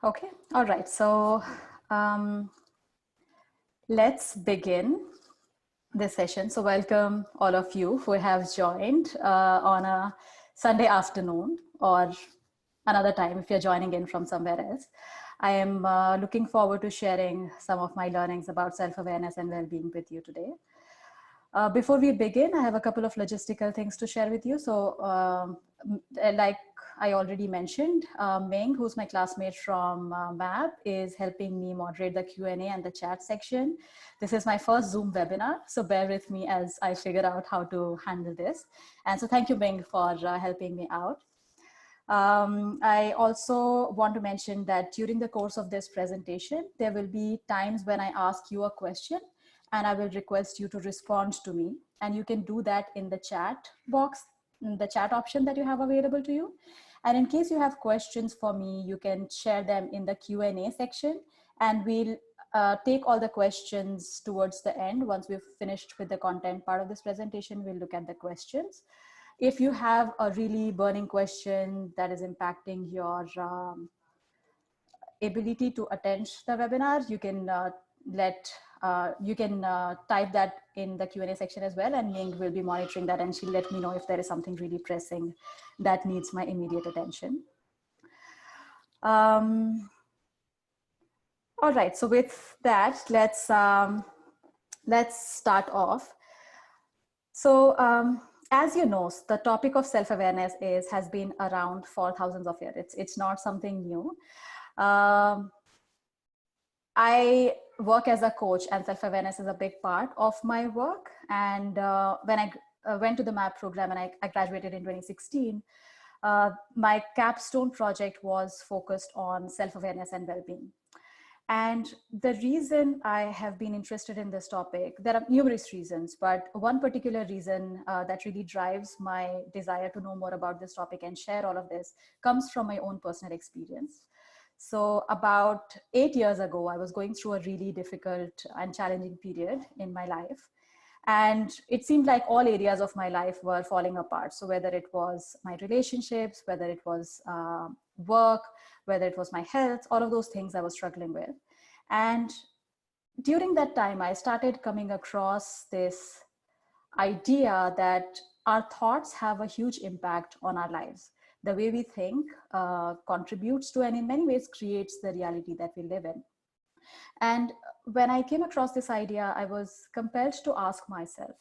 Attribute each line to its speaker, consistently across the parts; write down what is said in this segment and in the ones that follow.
Speaker 1: Okay, all right. So let's begin this session. So welcome all of you who have joined on a Sunday afternoon or another time if you're joining in from somewhere else. I am looking forward to sharing some of my learnings about self-awareness and well-being with you today. Before we begin, I have a couple of logistical things to share with you. So like I already mentioned, Ming, who's my classmate from MAPP, is helping me moderate the Q&A and the chat section. This is my first Zoom webinar, so bear with me as I figure out how to handle this. And so thank you, Ming, for helping me out. I also want to mention that during the course of this presentation, there will be times when I ask you a question and I will request you to respond to me. And you can do that in the chat box, in the chat option that you have available to you. And in case you have questions for me, you can share them in the Q&A section, and we'll take all the questions towards the end. Once we've finished with the content part of this presentation, we'll look at the questions. If you have a really burning question that is impacting your ability to attend the webinar, you can type that in the Q&A section as well, and Ming will be monitoring that, and she'll let me know if there is something really pressing that needs my immediate attention. All right, so with that, let's start off. So as you know, the topic of self-awareness has been around for thousands of years. It's not something new. I work as a coach, and self-awareness is a big part of my work. And when I went to the MAPP program and I graduated in 2016, my capstone project was focused on self-awareness and well-being. And the reason I have been interested in this topic, there are numerous reasons, but one particular reason that really drives my desire to know more about this topic and share all of this comes from my own personal experience. So about 8 years ago, I was going through a really difficult and challenging period in my life. And it seemed like all areas of my life were falling apart. So whether it was my relationships, whether it was work, whether it was my health, all of those things I was struggling with. And during that time, I started coming across this idea that our thoughts have a huge impact on our lives. The way we think contributes to, and in many ways creates the reality that we live in. And when I came across this idea, I was compelled to ask myself,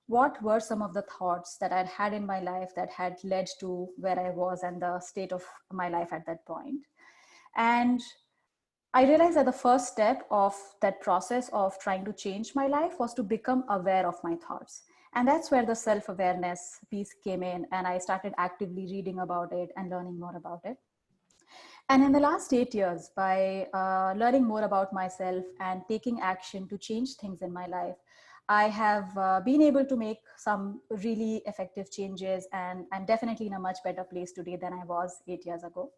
Speaker 1: what were some of the thoughts that I'd had in my life that had led to where I was and the state of my life at that point? And I realized that the first step of that process of trying to change my life was to become aware of my thoughts. And that's where the self-awareness piece came in, and I started actively reading about it and learning more about it. And in the last 8 years, by learning more about myself and taking action to change things in my life, I have been able to make some really effective changes, and I'm definitely in a much better place today than I was 8 years ago.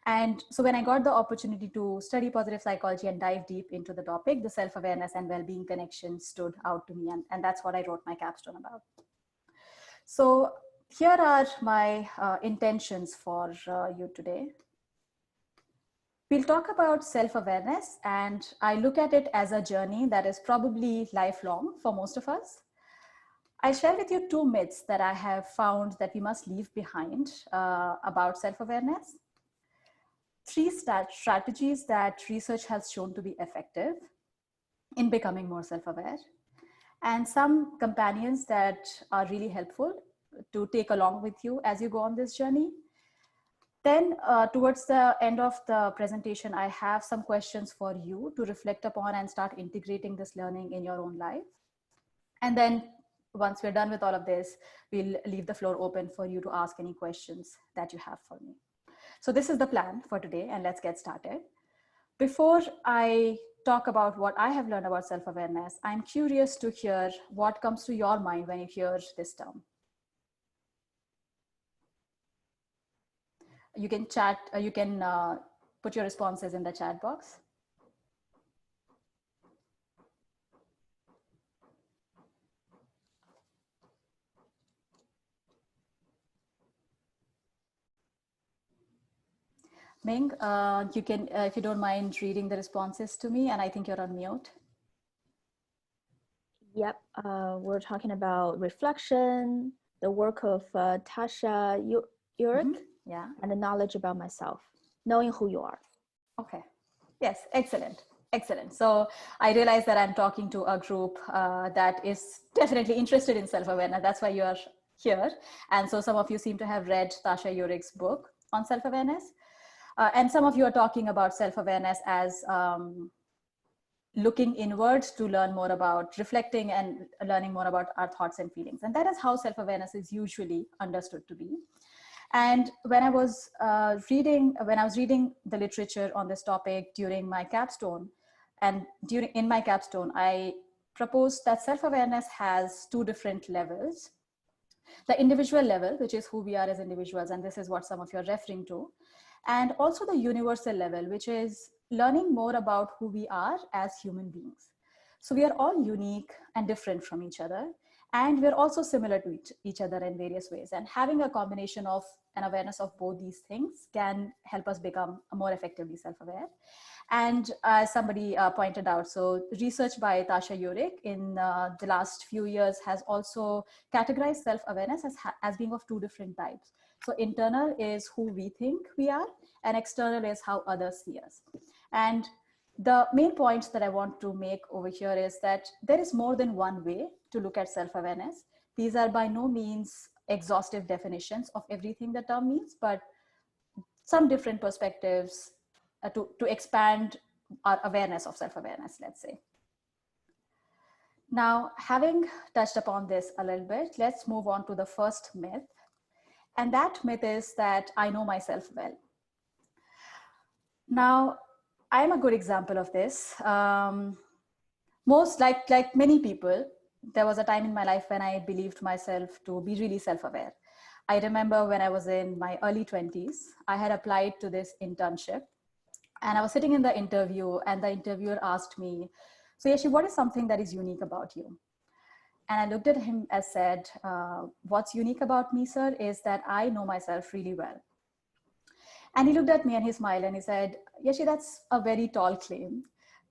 Speaker 1: And so when I got the opportunity to study positive psychology and dive deep into the topic, the self-awareness and well-being connection stood out to me, and that's what I wrote my capstone about. So here are my intentions for you today. We'll talk about self-awareness, and I look at it as a journey that is probably lifelong for most of us. I'll share with you 2 myths that I have found that we must leave behind about self-awareness. 3 strategies that research has shown to be effective in becoming more self-aware, and some companions that are really helpful to take along with you as you go on this journey. Then towards the end of the presentation, I have some questions for you to reflect upon and start integrating this learning in your own life. And then once we're done with all of this, we'll leave the floor open for you to ask any questions that you have for me. So this is the plan for today, and let's get started. Before I talk about what I have learned about self-awareness, I'm curious to hear what comes to your mind when you hear this term. You can chat, you can put your responses in the chat box. Ming, you can, if you don't mind reading the responses to me, and I think you're on mute.
Speaker 2: Yep, we're talking about reflection, the work of Tasha Urick,
Speaker 1: Yeah.
Speaker 2: and the knowledge about myself, knowing who you are.
Speaker 1: Okay. Yes, excellent. Excellent. So I realize that I'm talking to a group that is definitely interested in self-awareness. That's why you are here. And so some of you seem to have read Tasha Urick's book on self-awareness. And some of you are talking about self-awareness as looking inwards to learn more about, reflecting and learning more about our thoughts and feelings. And that is how self-awareness is usually understood to be. And when I was reading the literature on this topic during my capstone, in my capstone, I proposed that self-awareness has two different levels. The individual level, which is who we are as individuals, and this is what some of you are referring to, and also the universal level, which is learning more about who we are as human beings. So we are all unique and different from each other, and we're also similar to each other in various ways. And having a combination of an awareness of both these things can help us become more effectively self-aware. And as somebody pointed out, so research by Tasha Urick in the last few years has also categorized self-awareness as being of two different types. So internal is who we think we are, and external is how others see us. And the main points that I want to make over here is that there is more than one way to look at self-awareness. These are by no means exhaustive definitions of everything the term means, but some different perspectives to expand our awareness of self-awareness, let's say. Now, having touched upon this a little bit, let's move on to the first myth. And that myth is that I know myself well. Now, I'm a good example of this. Most like many people, there was a time in my life when I believed myself to be really self-aware. I remember when I was in my early 20s, I had applied to this internship, and I was sitting in the interview, and the interviewer asked me, so Yashi, what is something that is unique about you? And I looked at him and said, what's unique about me, sir, is that I know myself really well. And he looked at me and he smiled and he said, Yashi, that's a very tall claim.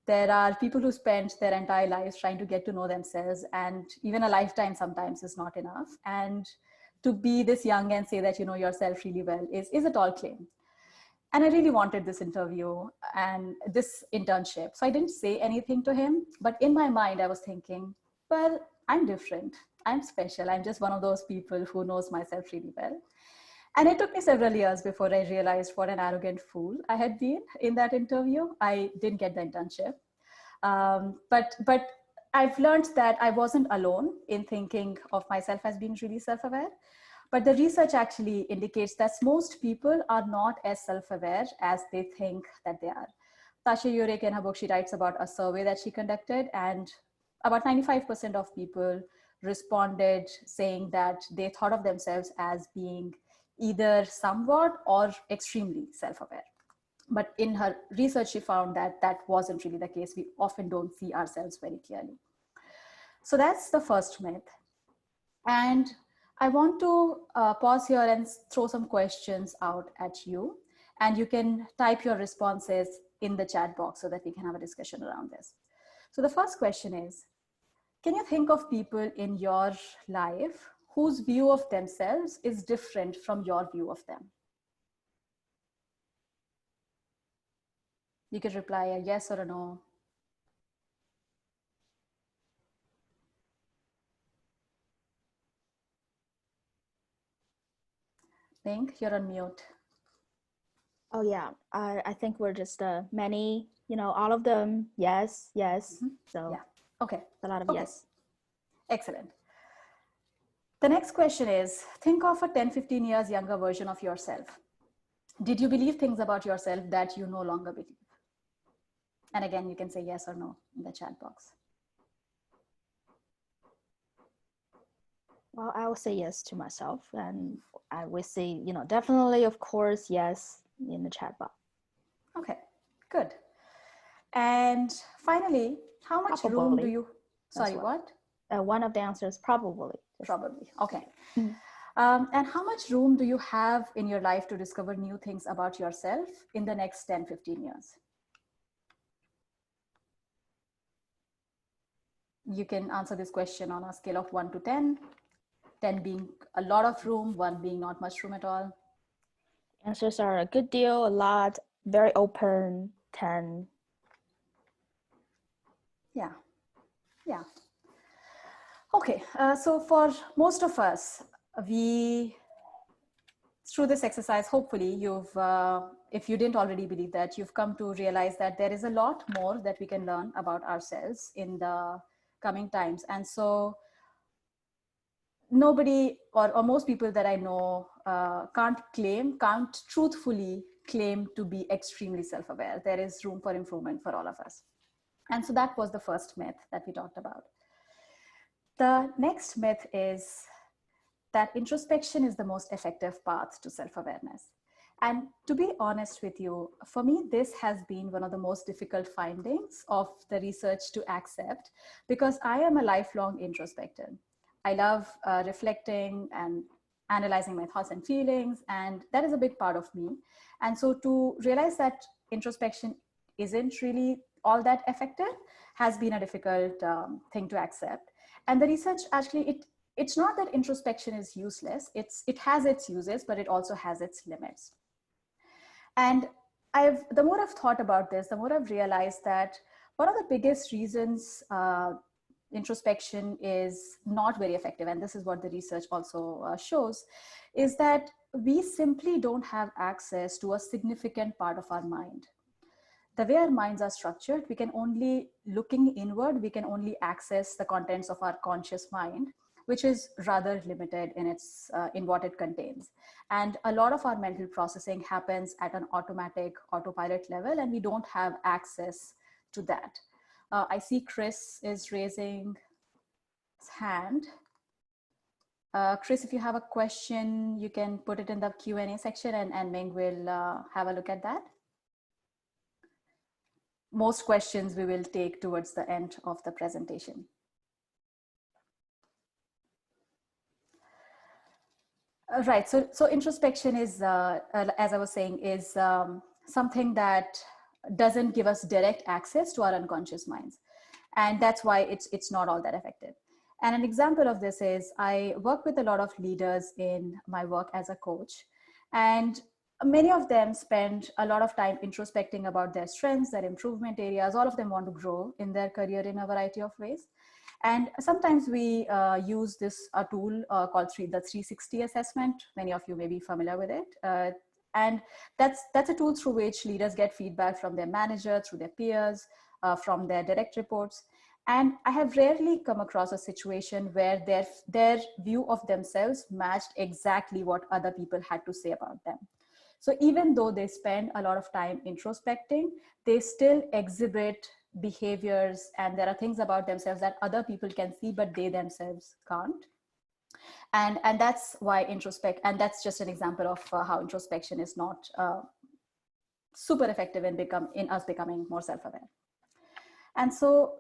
Speaker 1: There are people who spend their entire lives trying to get to know themselves, and even a lifetime sometimes is not enough. And to be this young and say that you know yourself really well is a tall claim. And I really wanted this interview and this internship. So I didn't say anything to him, but in my mind, I was thinking, well, I'm different. I'm special. I'm just one of those people who knows myself really well. And it took me several years before I realized what an arrogant fool I had been in that interview. I didn't get the internship. But I've learned that I wasn't alone in thinking of myself as being really self-aware. But the research actually indicates that most people are not as self-aware as they think that they are. Tasha Urick, in her book, she writes about a survey that she conducted, and about 95% of people responded saying that they thought of themselves as being either somewhat or extremely self-aware. But in her research, she found that that wasn't really the case. We often don't see ourselves very clearly. So that's the first myth. And I want to pause here and throw some questions out at you. And you can type your responses in the chat box so that we can have a discussion around this. So the first question is, can you think of people in your life whose view of themselves is different from your view of them? You could reply a yes or a no. Pink, you're on mute.
Speaker 2: Oh yeah, I think we're just many, you know, all of them, yes, yes. So
Speaker 1: yeah, okay,
Speaker 2: a lot of yes.
Speaker 1: Excellent. The next question is, think of a 10-15 years younger version of yourself. Did you believe things about yourself that you no longer believe? And again, you can say yes or no in the chat box.
Speaker 2: Well, I will say yes to myself, and I will say, you know, definitely, of course, yes in the chat box.
Speaker 1: Okay, good. And finally, how much
Speaker 2: Probably
Speaker 1: room do you, sorry,
Speaker 2: well.
Speaker 1: what?
Speaker 2: One of the answers, probably.
Speaker 1: Probably, okay. And how much room do you have in your life to discover new things about yourself in the next 10, 15 years? You can answer this question on a scale of 1 to 10, 10 being a lot of room, 1 being not much room at all.
Speaker 2: Answers are a good deal, a lot, very open, 10.
Speaker 1: Yeah, yeah. Okay, so for most of us, through this exercise, hopefully if you didn't already believe that, you've come to realize that there is a lot more that we can learn about ourselves in the coming times. And so nobody or most people that I know can't truthfully claim to be extremely self-aware. There is room for improvement for all of us. And so that was the first myth that we talked about. The next myth is that introspection is the most effective path to self-awareness. And to be honest with you, for me, this has been one of the most difficult findings of the research to accept, because I am a lifelong introspector. I love reflecting and analyzing my thoughts and feelings, and that is a big part of me. And so to realize that introspection isn't really all that effective has been a difficult thing to accept. And the research actually, it's not that introspection is useless. It has its uses, but it also has its limits. And the more I've thought about this, the more I've realized that one of the biggest reasons introspection is not very effective, and this is what the research also shows, is that we simply don't have access to a significant part of our mind. The way our minds are structured, we can only, looking inward, we can only access the contents of our conscious mind, which is rather limited in what it contains. And a lot of our mental processing happens at an autopilot level, and we don't have access to that. I see Chris is raising his hand. Chris, if you have a question, you can put it in the Q&A section, and Ming will have a look at that. Most questions we will take towards the end of the presentation. Right, so introspection is, as I was saying, is something that doesn't give us direct access to our unconscious minds. And that's why it's not all that effective. And an example of this is I work with a lot of leaders in my work as a coach. And many of them spend a lot of time introspecting about their strengths, their improvement areas. All of them want to grow in their career in a variety of ways. And sometimes we use this tool called the 360 assessment. Many of you may be familiar with it. And that's a tool through which leaders get feedback from their manager, through their peers, from their direct reports. And I have rarely come across a situation where their view of themselves matched exactly what other people had to say about them. So even though they spend a lot of time introspecting, they still exhibit behaviors, and there are things about themselves that other people can see, but they themselves can't. And that's why and that's just an example of how introspection is not super effective in us becoming more self-aware. And so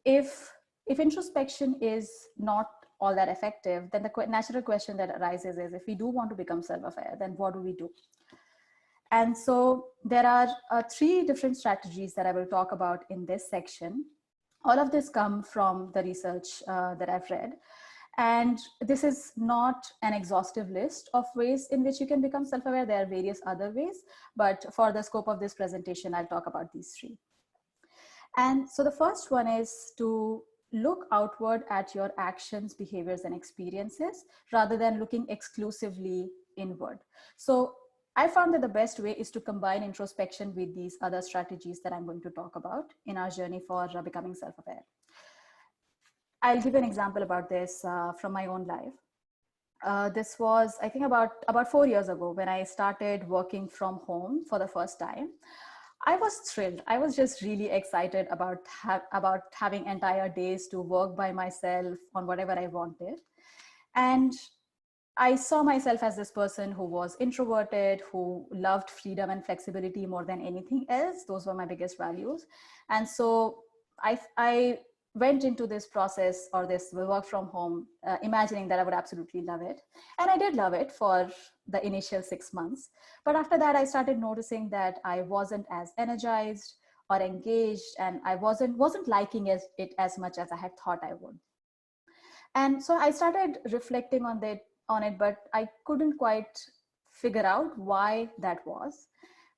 Speaker 1: if introspection is not all that effective, then the natural question that arises is, if we do want to become self-aware, then what do we do? And so there are 3 different strategies that I will talk about in this section. All of this come from the research that I've read. And this is not an exhaustive list of ways in which you can become self-aware. There are various other ways, but for the scope of this presentation, I'll talk about these 3. And so the first one is to look outward at your actions, behaviors, and experiences rather than looking exclusively inward. So I found that the best way is to combine introspection with these other strategies that I'm going to talk about in our journey for becoming self-aware. I'll give an example about this from my own life. This was, I think, about 4 years ago when I started working from home for the first time. I was thrilled. I was just really excited about having entire days to work by myself on whatever I wanted. And I saw myself as this person who was introverted, who loved freedom and flexibility more than anything else. Those were my biggest values. And so I went into this process or this work from home, imagining that I would absolutely love it. And I did love it for the initial 6 months. But after that, I started noticing that I wasn't as energized or engaged, and I wasn't liking it as much as I had thought I would. And so I started reflecting on it, but I couldn't quite figure out why that was.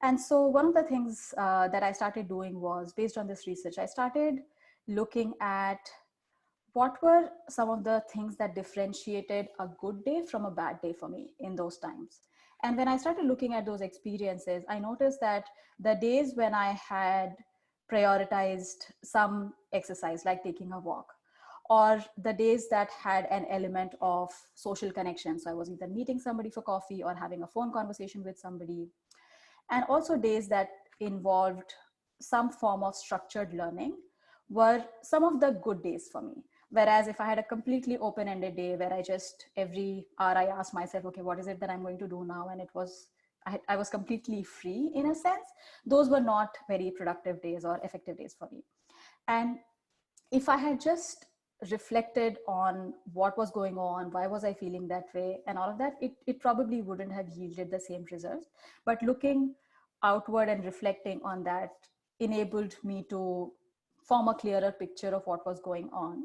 Speaker 1: And so one of the things that I started doing was, based on this research, I started looking at what were some of the things that differentiated a good day from a bad day for me in those times. And when I started looking at those experiences, I noticed that the days when I had prioritized some exercise, like taking a walk, or the days that had an element of social connection, so I was either meeting somebody for coffee or having a phone conversation with somebody, and also days that involved some form of structured learning, were some of the good days for me. Whereas if I had a completely open-ended day where I just, every hour I asked myself, okay, what is it that I'm going to do now? And I was completely free in a sense. Those were not very productive days or effective days for me. And if I had just reflected on what was going on, why was I feeling that way, and all of that, it probably wouldn't have yielded the same results. But looking outward and reflecting on that enabled me to form a clearer picture of what was going on.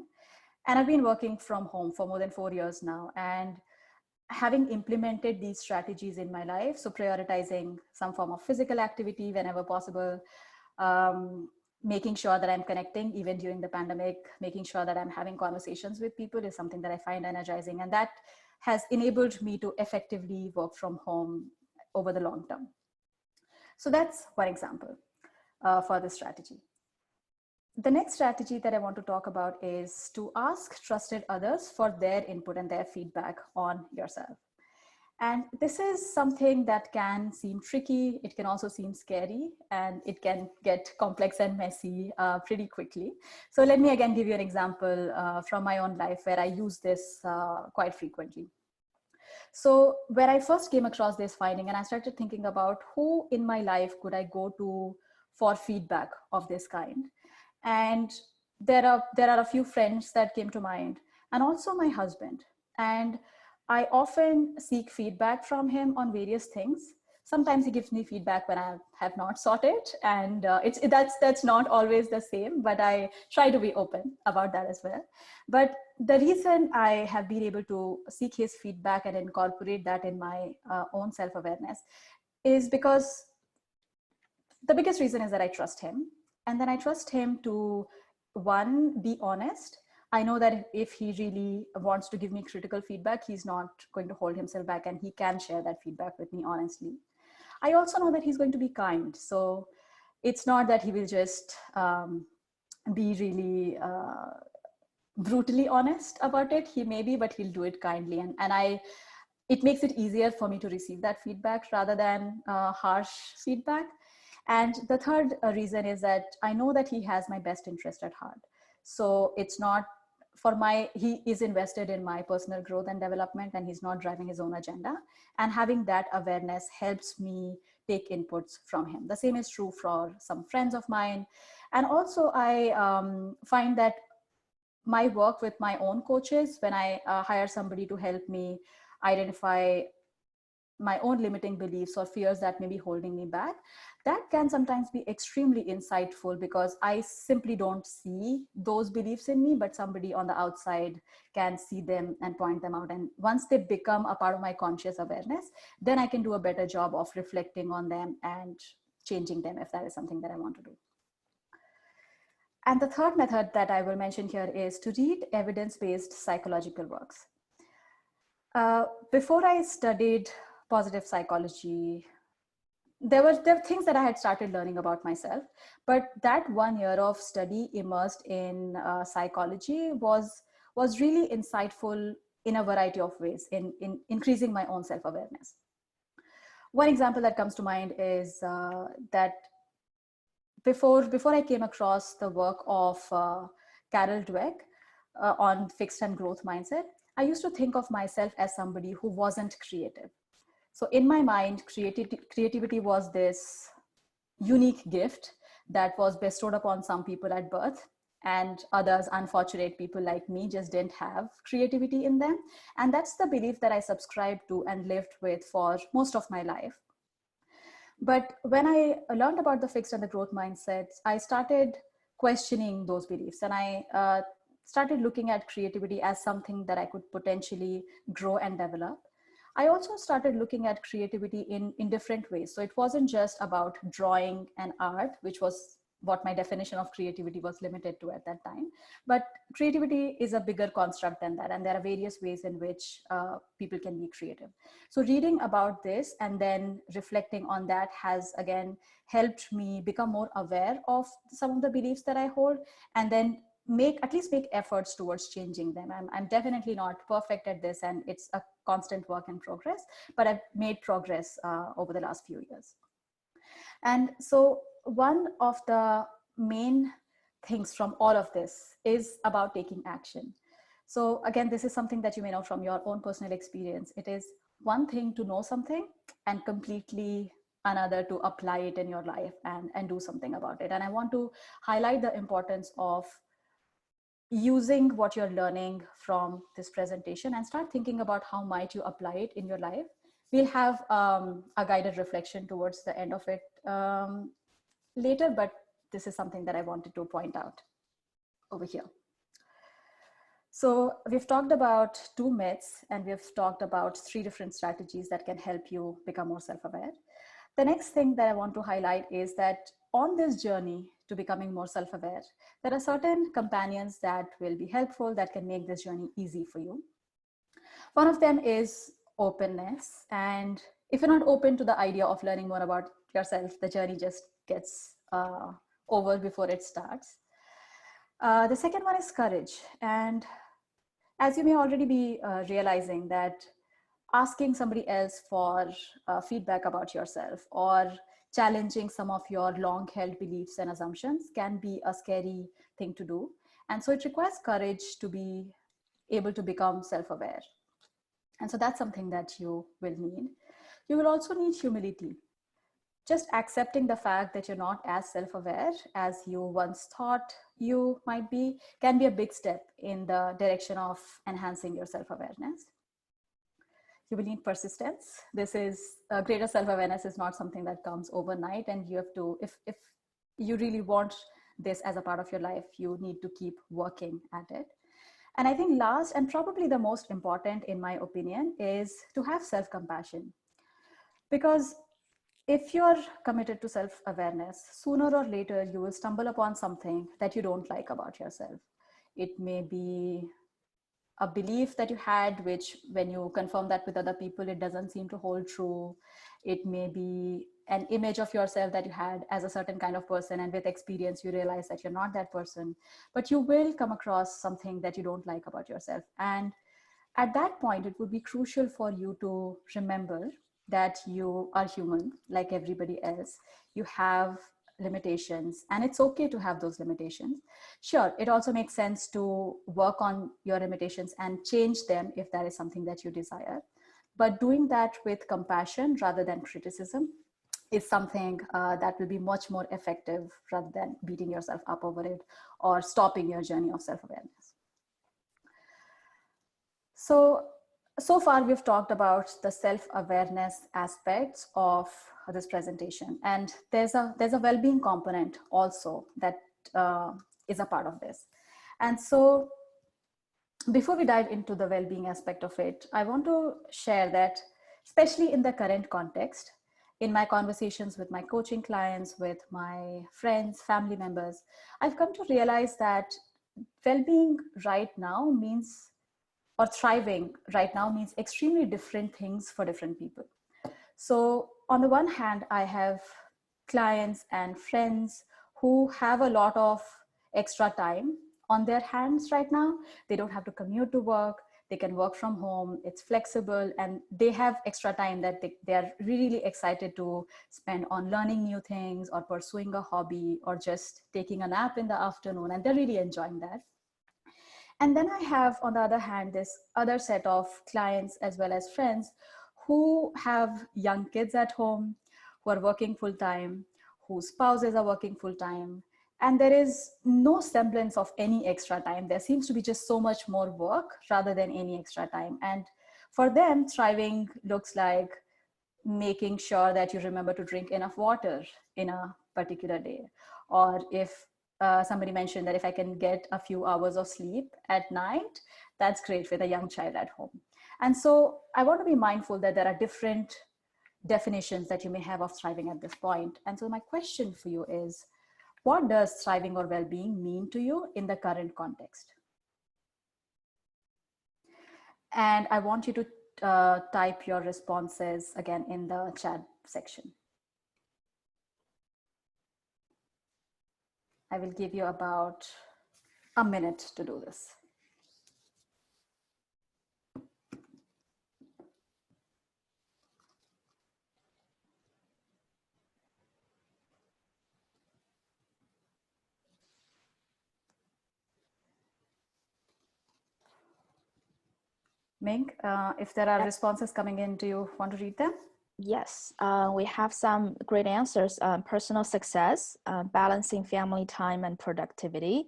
Speaker 1: And I've been working from home for more than 4 years now. And having implemented these strategies in my life, so prioritizing some form of physical activity whenever possible, making sure that I'm connecting even during the pandemic, making sure that I'm having conversations with people is something that I find energizing. And that has enabled me to effectively work from home over the long term. So that's one example for this strategy. The next strategy that I want to talk about is to ask trusted others for their input and their feedback on yourself. And this is something that can seem tricky. It can also seem scary, and it can get complex and messy pretty quickly. So let me again give you an example from my own life where I use this quite frequently. So when I first came across this finding, and I started thinking about who in my life could I go to for feedback of this kind. And there are a few friends that came to mind, and also my husband. And I often seek feedback from him on various things. Sometimes he gives me feedback when I have not sought it, and that's not always the same, but I try to be open about that as well. But the reason I have been able to seek his feedback and incorporate that in my own self-awareness is because the biggest reason is that I trust him. And then I trust him to, one, be honest. I know that if he really wants to give me critical feedback, he's not going to hold himself back, and he can share that feedback with me honestly. I also know that he's going to be kind. So it's not that he will just be really brutally honest about it. He may be, but he'll do it kindly. And it makes it easier for me to receive that feedback rather than harsh feedback. And the third reason is that I know that he has my best interest at heart. So it's not he is invested in my personal growth and development, and he's not driving his own agenda. And having that awareness helps me take inputs from him. The same is true for some friends of mine. And also I find that my work with my own coaches, when I hire somebody to help me identify my own limiting beliefs or fears that may be holding me back, that can sometimes be extremely insightful, because I simply don't see those beliefs in me, but somebody on the outside can see them and point them out. And once they become a part of my conscious awareness, then I can do a better job of reflecting on them and changing them if that is something that I want to do. And the third method that I will mention here is to read evidence-based psychological works. Before I studied positive psychology, there were things that I had started learning about myself, but that 1 year of study immersed in psychology was really insightful in a variety of ways in increasing my own self-awareness. One example that comes to mind is that before I came across the work of Carol Dweck on fixed and growth mindset, I used to think of myself as somebody who wasn't creative. So in my mind, creativity was this unique gift that was bestowed upon some people at birth, and others, unfortunate people like me, just didn't have creativity in them. And that's the belief that I subscribed to and lived with for most of my life. But when I learned about the fixed and the growth mindsets, I started questioning those beliefs, and I started looking at creativity as something that I could potentially grow and develop. I also started looking at creativity in different ways. So it wasn't just about drawing and art, which was what my definition of creativity was limited to at that time. But creativity is a bigger construct than that. And there are various ways in which people can be creative. So reading about this and then reflecting on that has again helped me become more aware of some of the beliefs that I hold, and then at least make efforts towards changing them. I'm definitely not perfect at this, and it's a constant work in progress, but I've made progress over the last few years. And so one of the main things from all of this is about taking action. So again, this is something that you may know from your own personal experience. It is one thing to know something and completely another to apply it in your life and do something about it. And I want to highlight the importance of using what you're learning from this presentation and start thinking about how might you apply it in your life. We'll have a guided reflection towards the end of it later, but this is something that I wanted to point out over here. So we've talked about 2 myths, and we've talked about 3 different strategies that can help you become more self-aware. The next thing that I want to highlight is that on this journey to becoming more self-aware, there are certain companions that will be helpful, that can make this journey easy for you. One of them is openness. And if you're not open to the idea of learning more about yourself, the journey just gets over before it starts. The second one is courage. And as you may already be realizing, that asking somebody else for feedback about yourself or challenging some of your long held beliefs and assumptions can be a scary thing to do. And so it requires courage to be able to become self-aware. And so that's something that you will need. You will also need humility. Just accepting the fact that you're not as self-aware as you once thought you might be can be a big step in the direction of enhancing your self-awareness. You will need persistence. This is greater self-awareness is not something that comes overnight, and you have to, if you really want this as a part of your life, you need to keep working at it. And I think last and probably the most important, in my opinion, is to have self-compassion. Because if you're committed to self-awareness, sooner or later, you will stumble upon something that you don't like about yourself. It may be a belief that you had, which when you confirm that with other people, it doesn't seem to hold true. It may be an image of yourself that you had as a certain kind of person, and with experience, you realize that you're not that person, but you will come across something that you don't like about yourself. And at that point, it would be crucial for you to remember that you are human like everybody else. You have limitations, and it's okay to have those limitations. Sure, it also makes sense to work on your limitations and change them if that is something that you desire. But doing that with compassion rather than criticism is something that will be much more effective rather than beating yourself up over it or stopping your journey of self-awareness. So far we've talked about the self-awareness aspects of this presentation, and there's a well-being component also that is a part of this. And so before we dive into the well-being aspect of it, I want to share that, especially in the current context, in my conversations with my coaching clients, with my friends, family members, I've come to realize that well-being right now means, or thriving right now means, extremely different things for different people. So on the one hand, I have clients and friends who have a lot of extra time on their hands right now. They don't have to commute to work. They can work from home. It's flexible, and they have extra time that they are really excited to spend on learning new things or pursuing a hobby or just taking a nap in the afternoon, and they're really enjoying that. And then I have, on the other hand, this other set of clients as well as friends who have young kids at home, who are working full time, whose spouses are working full time, and there is no semblance of any extra time. There seems to be just so much more work rather than any extra time. And for them, thriving looks like making sure that you remember to drink enough water in a particular day. Or if somebody mentioned that if I can get a few hours of sleep at night, that's great with a young child at home. And so I want to be mindful that there are different definitions that you may have of thriving at this point. And so my question for you is, what does thriving or well-being mean to you in the current context? And I want you to type your responses again in the chat section. I will give you about a minute to do this. Ming, if there are responses coming in, do you want to read them?
Speaker 2: Yes, we have some great answers. Personal success, balancing family time and productivity,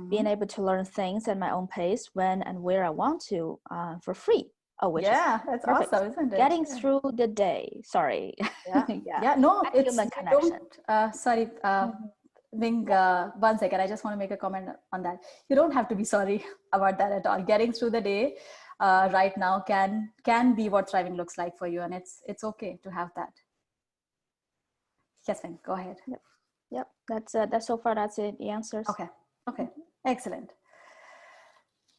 Speaker 2: being able to learn things at my own pace when and where I want to for free. Oh, which
Speaker 1: yeah, that's perfect. Awesome, isn't it?
Speaker 2: Getting through the day. Sorry.
Speaker 1: Yeah, yeah. No, it's
Speaker 2: human connection.
Speaker 1: Sorry, Ming, 1 second. I just want to make a comment on that. You don't have to be sorry about that at all. Getting through the day right now can be what thriving looks like for you, and it's okay to have that. Yes, Ming, go ahead.
Speaker 2: Yep. That's so far. That's it. The answers.
Speaker 1: Okay. Excellent.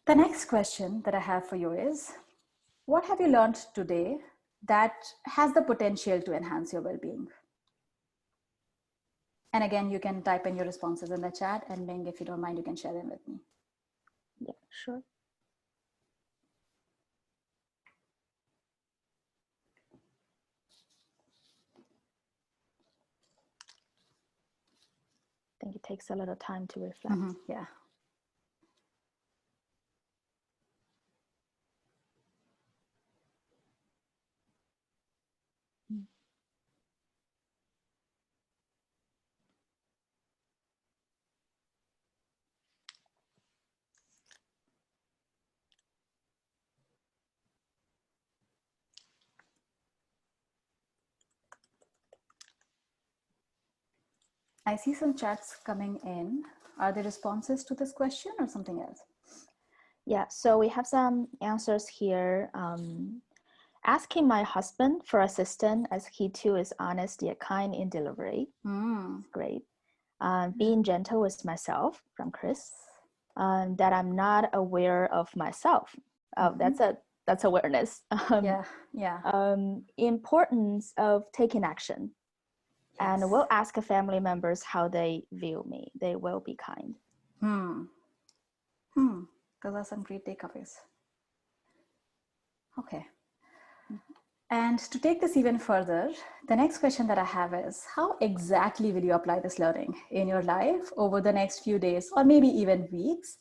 Speaker 1: The next question that I have for you is, what have you learned today that has the potential to enhance your well-being? And again, you can type in your responses in the chat, and Ming, if you don't mind, you can share them with me.
Speaker 2: Yeah, sure. I think it takes a little time to reflect.
Speaker 1: Yeah. I see some chats coming in. Are there responses to this question or something else?
Speaker 2: Yeah, so we have some answers here. Asking my husband for assistance as he too is honest yet kind in delivery. Great. Being gentle with myself from Chris. That I'm not aware of myself. Oh, that's awareness. Importance of taking action. Yes. And we'll ask family members how they view me. They will be kind.
Speaker 1: Those are some great takeaways. Okay. And to take this even further, the next question that I have is, how exactly will you apply this learning in your life over the next few days or maybe even weeks?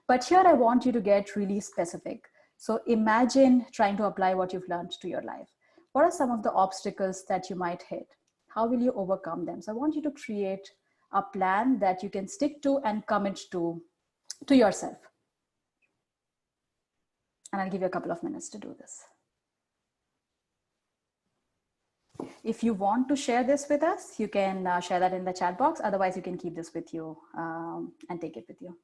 Speaker 1: But here I want you to get really specific. So imagine trying to apply what you've learned to your life. What are some of the obstacles that you might hit? How will you overcome them? So I want you to create a plan that you can stick to and commit to yourself. And I'll give you a couple of minutes to do this. If you want to share this with us, you can share that in the chat box. Otherwise, you can keep this with you and take it with you.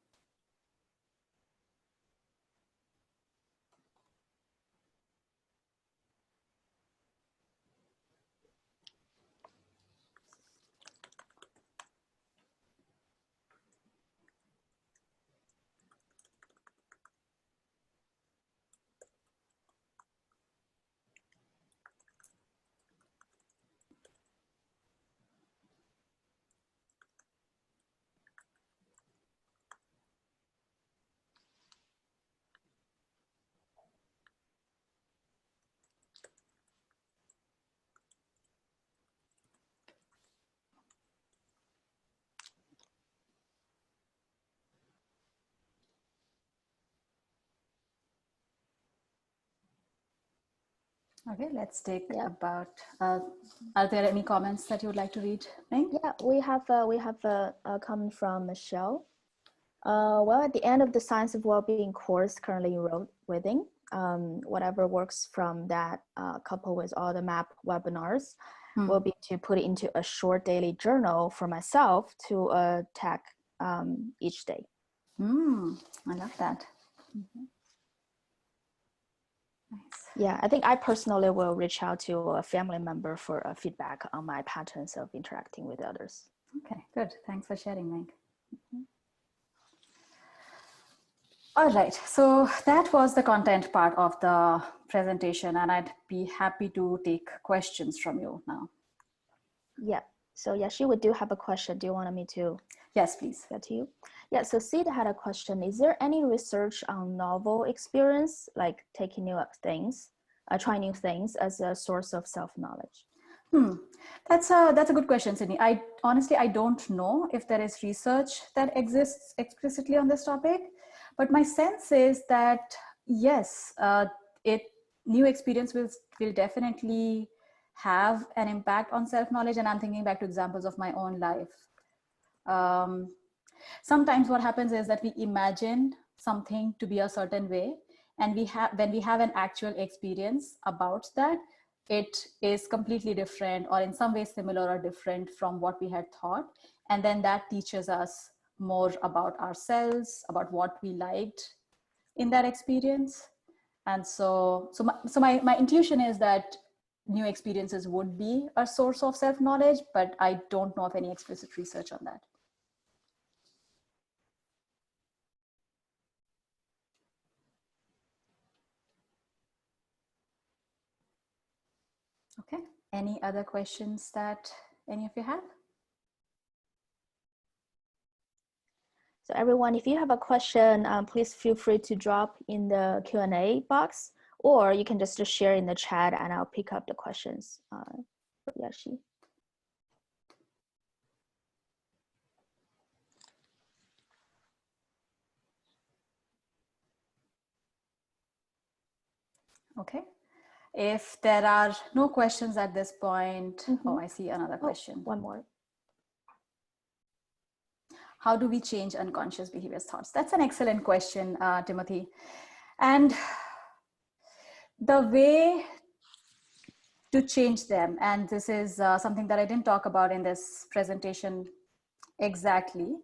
Speaker 1: Okay, let's take
Speaker 2: Yeah.
Speaker 1: about, are there any comments that you would like to read, Ming?
Speaker 2: Yeah, we have a comment from Michelle. Well, at the end of the Science of Wellbeing course currently enrolled within, whatever works from that, coupled with all the MAPP webinars, will be to put it into a short daily journal for myself to tag each day.
Speaker 1: I love that. Nice.
Speaker 2: Yeah, I think I personally will reach out to a family member for feedback on my patterns of interacting with others.
Speaker 1: Okay, good. Thanks for sharing, Ming. All right, so that was the content part of the presentation, and I'd be happy to take questions from you now.
Speaker 2: Yeah, so Yashi, we do have a question. Do you want me to?
Speaker 1: Yes, please.
Speaker 2: Get to you. Yeah, so Sid had a question. Is there any research on novel experience, like taking new things, trying new things as a source of self-knowledge?
Speaker 1: That's a good question, Sydney. I honestly, I don't know if there is research that exists explicitly on this topic, but my sense is that yes, new experience will definitely have an impact on self-knowledge. And I'm thinking back to examples of my own life. Sometimes what happens is that we imagine something to be a certain way, and when we have an actual experience about that, it is completely different, or in some ways similar or different from what we had thought. And then that teaches us more about ourselves, about what we liked in that experience. And so my intuition is that new experiences would be a source of self-knowledge, but I don't know of any explicit research on that. Okay, any other questions that any of you have?
Speaker 2: So everyone, if you have a question, please feel free to drop in the Q&A box, or you can just share in the chat and I'll pick up the questions for Yashi.
Speaker 1: Okay, if there are no questions at this point, oh, I see another question.
Speaker 2: One more.
Speaker 1: How do we change unconscious behaviors thoughts? That's an excellent question, Timothy. And the way to change them, and this is something that I didn't talk about in this presentation exactly,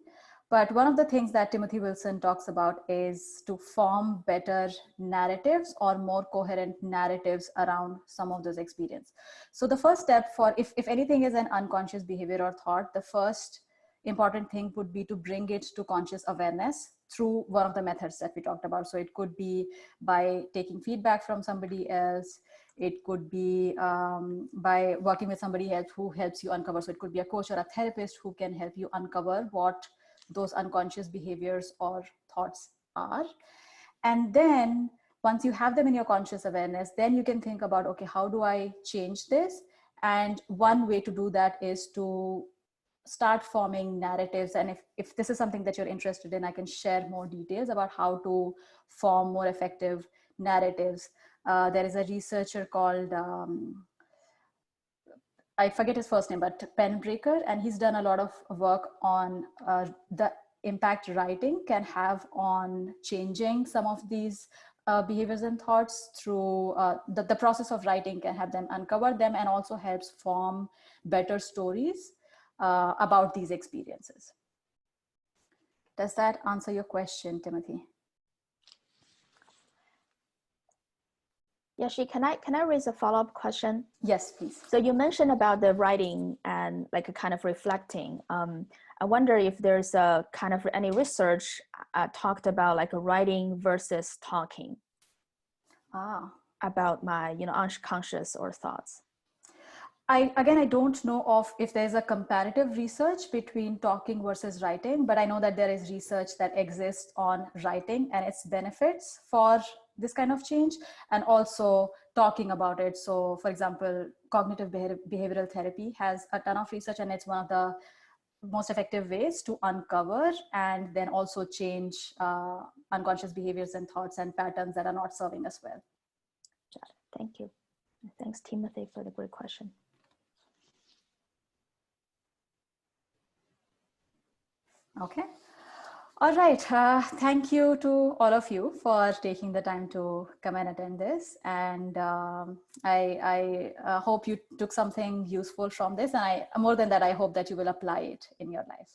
Speaker 1: but one of the things that Timothy Wilson talks about is to form better narratives or more coherent narratives around some of those experiences. So the first step for, if anything is an unconscious behavior or thought, the first important thing would be to bring it to conscious awareness through one of the methods that we talked about. So it could be by taking feedback from somebody else. It could be by working with somebody else who helps you uncover. So it could be a coach or a therapist who can help you uncover what those unconscious behaviors or thoughts are. And then once you have them in your conscious awareness, then you can think about, okay, how do I change this? And one way to do that is to start forming narratives. And if this is something that you're interested in, I can share more details about how to form more effective narratives. There is a researcher called, I forget his first name, but Penbreaker, and he's done a lot of work on the impact writing can have on changing some of these behaviors and thoughts through the process of writing can help them uncover them and also helps form better stories about these experiences. Does that answer your question, Timothy?
Speaker 2: Yashi, can I raise a follow-up question?
Speaker 1: Yes, please.
Speaker 2: So you mentioned about the writing and like a kind of reflecting. I wonder if there's a kind of any research talked about like a writing versus talking about my, unconscious or thoughts.
Speaker 1: I don't know of if there's a comparative research between talking versus writing, but I know that there is research that exists on writing and its benefits for this kind of change and also talking about it. So for example, cognitive behavioral therapy has a ton of research and it's one of the most effective ways to uncover and then also change unconscious behaviors and thoughts and patterns that are not serving us well.
Speaker 2: Thank you. Thanks, Timothy, for the great question.
Speaker 1: Okay. All right. Thank you to all of you for taking the time to come and attend this. And I hope you took something useful from this. And more than that, I hope that you will apply it in your life.